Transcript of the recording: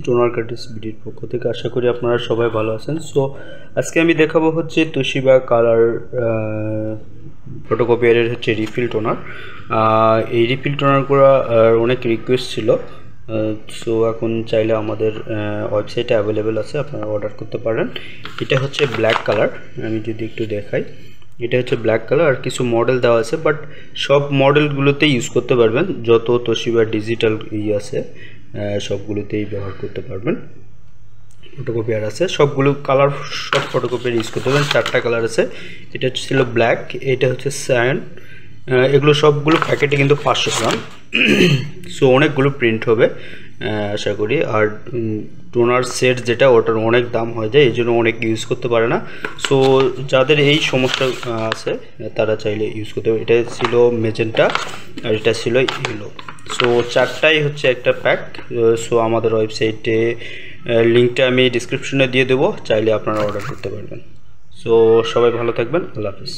Toner Curtis বিডির পক্ষ থেকে আশা করি আপনারা সবাই ভালো আছেন। সো আজকে আমি দেখাবো হচ্ছে তোশিবা কালার ফটোকপিয়ারের হচ্ছে রিফিল টোনার। এই রিফিল টোনার করা অনেক রিকোয়েস্ট ছিল, সো এখন চাইলে আমাদের ওয়েবসাইটে অ্যাভেলেবেল আছে, আপনারা অর্ডার করতে পারেন। এটা হচ্ছে ব্ল্যাক কালার, আমি যদি একটু দেখাই, এটা হচ্ছে ব্ল্যাক কালার আর কিছু মডেল দেওয়া আছে, বাট সব মডেলগুলোতে ইউজ করতে পারবেন। যত তোশিবা ডিজিটাল আছে সবগুলোতেই ব্যবহার করতে পারবেন। ফটোকপিয়ার আছে সবগুলো কালার, সব ফটোকপিয়ার ইউজ করতে পারবেন। 4টা কালার আছে, এটা ছিল ব্ল্যাক, এটা হচ্ছে সায়ান। এগুলো সবগুলো প্যাকেটে কিন্তু 500 গ্রাম, সো অনেকগুলো প্রিন্ট হবে আশা করি। আর টোনার সেট যেটা, ওটার অনেক দাম হয়ে যায়, এই জন্য অনেক ইউজ করতে পারে না। সো যাদের এই সমস্যা আছে তারা চাইলে ইউজ করতে পারে। এটা ছিল মেজেন্টা আর এটা ছিল ইয়েলো। সো 4টাই হচ্ছে একটা প্যাক। সো আমাদের ওয়েবসাইটে লিঙ্কটা আমি ডিসক্রিপশনে দিয়ে দেবো, চাইলে আপনারা অর্ডার করতে পারবেন। সো সবাই ভালো থাকবেন, আল্লাহ হাফিজ।